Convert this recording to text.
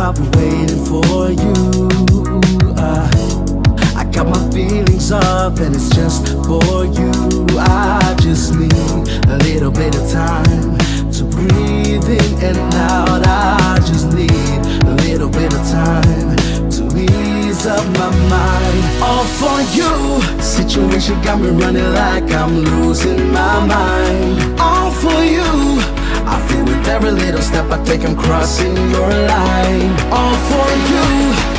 I've been waiting for you. I got my feelings up and it's just for you. I just need a little bit of time to breathe in and out. I just need a little bit of time to ease up my mind. All for you. Situation got me running like I'm losing my mind. All for you. I feel with every little step I take I'm crossing your line. All for you.